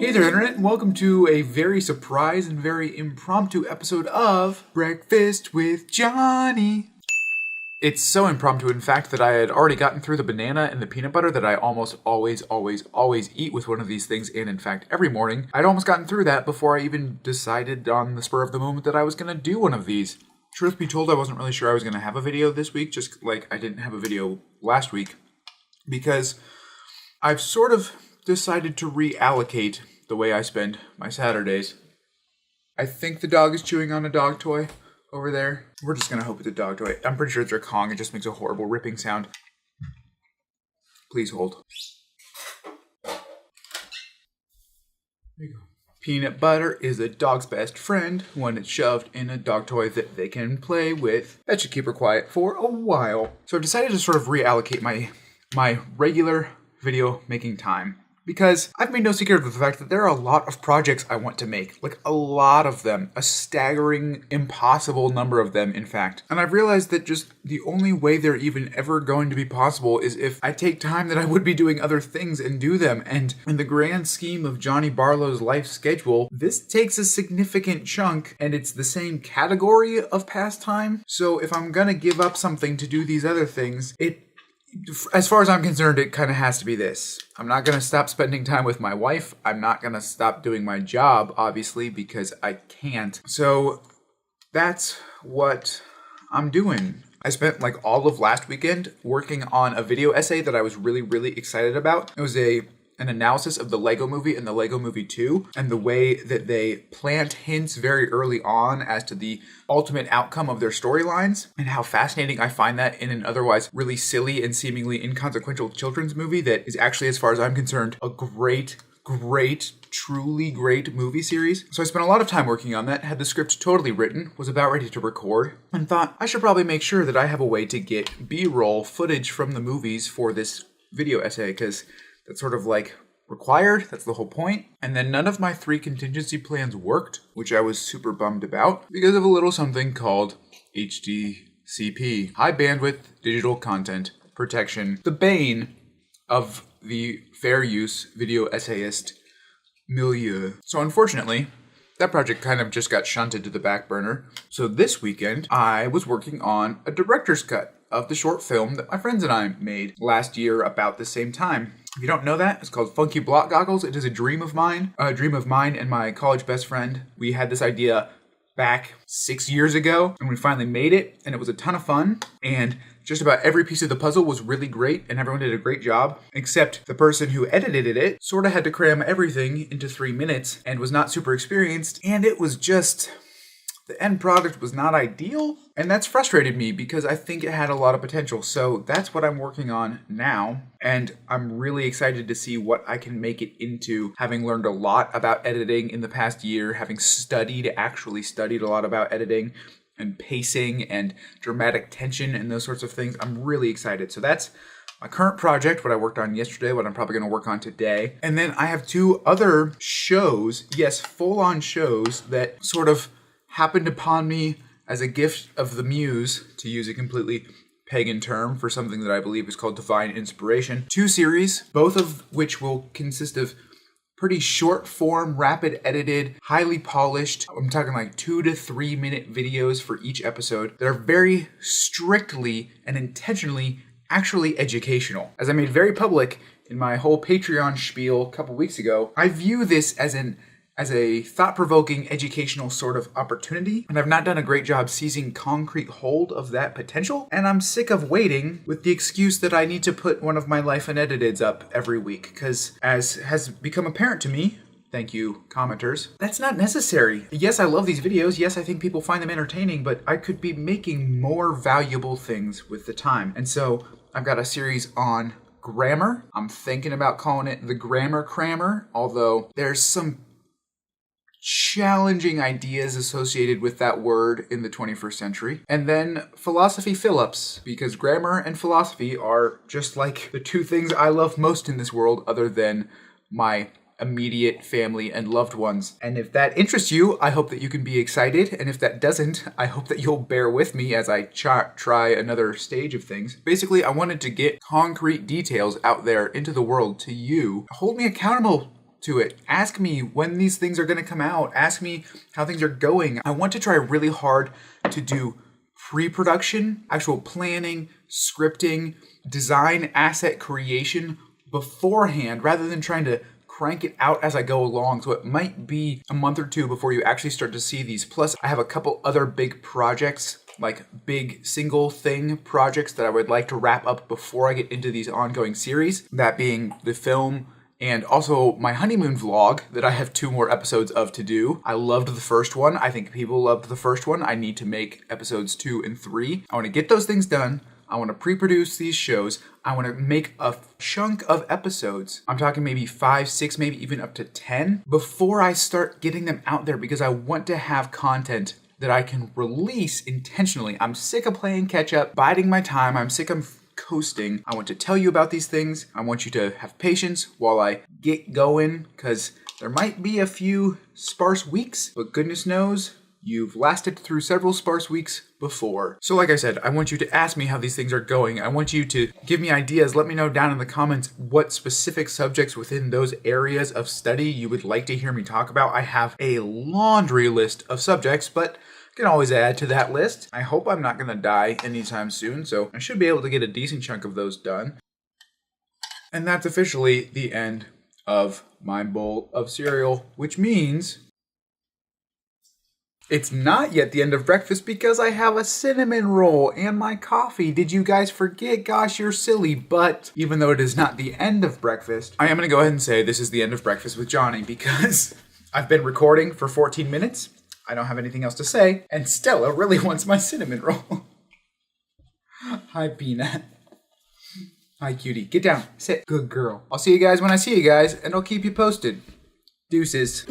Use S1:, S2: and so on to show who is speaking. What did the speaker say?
S1: Hey there, Internet, and welcome to a very surprise and very impromptu episode of Breakfast with Jonnie. It's so impromptu, in fact, that I had already gotten through the banana and the peanut butter that I almost always eat with one of these things, and in fact, every morning, I'd almost gotten through that before I even decided on the spur of the moment that I was going to do one of these. Truth be told, I wasn't really sure I was going to have a video this week, just like I didn't have a video last week, because I've sort of decided to reallocate the way I spend my Saturdays. I think the dog is chewing on a dog toy over there. We're just gonna hope it's a dog toy. I'm pretty sure it's their Kong. It just makes a horrible ripping sound. Please hold. There you go. Peanut butter is a dog's best friend when it's shoved in a dog toy that they can play with. That should keep her quiet for a while. So I've decided to sort of reallocate my regular video making time, because I've made no secret of the fact that there are a lot of projects I want to make. Like, a lot of them. A staggering, impossible number of them, in fact. And I've realized that just the only way they're even ever going to be possible is if I take time that I would be doing other things and do them. And in the grand scheme of Johnny Barlow's life schedule, this takes a significant chunk, and it's the same category of pastime. So if I'm gonna give up something to do these other things, as far as I'm concerned, it kind of has to be this. I'm not going to stop spending time with my wife. I'm not going to stop doing my job, obviously, because I can't. So that's what I'm doing. I spent like all of last weekend working on a video essay that I was really excited about. It was an analysis of the Lego Movie and the Lego Movie 2, and the way that they plant hints very early on as to the ultimate outcome of their storylines, and how fascinating I find that in an otherwise really silly and seemingly inconsequential children's movie that is actually, as far as I'm concerned, a great, truly great movie series. So I spent a lot of time working on that, had the script totally written, was about ready to record, and thought I should probably make sure that I have a way to get B-roll footage from the movies for this video essay, because that's sort of like required. That's the whole point. And then none of my 3 contingency plans worked, which I was super bummed about because of a little something called HDCP, High Bandwidth Digital Content Protection, the bane of the fair use video essayist milieu. So unfortunately, that project kind of just got shunted to the back burner. So this weekend, I was working on a director's cut of the short film that my friends and I made last year about the same time. If you don't know that, it's called Funky Block Goggles. It is a dream of mine and my college best friend. We had this idea back 6 years ago, and we finally made it, and it was a ton of fun, and just about every piece of the puzzle was really great, and everyone did a great job, except the person who edited it sort of had to cram everything into 3 minutes and was not super experienced, and it was just... the end product was not ideal, and that's frustrated me because I think it had a lot of potential. So that's what I'm working on now, and I'm really excited to see what I can make it into, having learned a lot about editing in the past year, having actually studied a lot about editing and pacing and dramatic tension and those sorts of things. I'm really excited. So that's my current project, what I worked on yesterday, what I'm probably going to work on today. And then I have 2 other shows, yes, full-on shows that sort of happened upon me as a gift of the muse, to use a completely pagan term for something that I believe is called divine inspiration. 2 series, both of which will consist of pretty short form, rapid edited, highly polished, I'm talking like 2 to 3 minute videos for each episode that are very strictly and intentionally actually educational. As I made very public in my whole Patreon spiel a couple weeks ago, I view this as a thought-provoking educational sort of opportunity, and I've not done a great job seizing concrete hold of that potential, and I'm sick of waiting with the excuse that I need to put one of my life unediteds up every week, because as has become apparent to me, thank you, commenters, that's not necessary. Yes, I love these videos, yes, I think people find them entertaining, but I could be making more valuable things with the time. And so I've got a series on grammar. I'm thinking about calling it the Grammar Crammer, although there's some challenging ideas associated with that word in the 21st century. And then philosophy fill-ups, because grammar and philosophy are just like the 2 things I love most in this world, other than my immediate family and loved ones. And if that interests you, I hope that you can be excited. And if that doesn't, I hope that you'll bear with me as I try another stage of things. Basically, I wanted to get concrete details out there into the world to you. Hold me accountable to it. Ask me when these things are going to come out. Ask me how things are going. I want to try really hard to do pre-production, actual planning, scripting, design, asset creation beforehand rather than trying to crank it out as I go along. So it might be a month or two before you actually start to see these. Plus, I have a couple other big projects, like big single thing projects that I would like to wrap up before I get into these ongoing series. That being the film and also my honeymoon vlog that I have 2 more episodes of to do. I loved the first one. I think people loved the first one. I need to make episodes 2 and 3. I want to get those things done. I want to pre-produce these shows. I want to make a chunk of episodes. I'm talking maybe 5, 6, maybe even up to 10 before I start getting them out there because I want to have content that I can release intentionally. I'm sick of playing catch up, biding my time. I'm sick of coasting. I want to tell you about these things. I want you to have patience while I get going because there might be a few sparse weeks, but goodness knows you've lasted through several sparse weeks before. So like I said, I want you to ask me how these things are going. I want you to give me ideas. Let me know down in the comments what specific subjects within those areas of study you would like to hear me talk about. I have a laundry list of subjects, but can always add to that list. I hope I'm not going to die anytime soon, so I should be able to get a decent chunk of those done. And that's officially the end of my bowl of cereal, which means it's not yet the end of breakfast because I have a cinnamon roll and my coffee. Did you guys forget? Gosh, you're silly. But even though it is not the end of breakfast, I am going to go ahead and say this is the end of breakfast with Jonnie because I've been recording for 14 minutes. I don't have anything else to say, and Stella really wants my cinnamon roll. Hi, Peanut. Hi, cutie. Get down. Sit. Good girl. I'll see you guys when I see you guys, and I'll keep you posted. Deuces.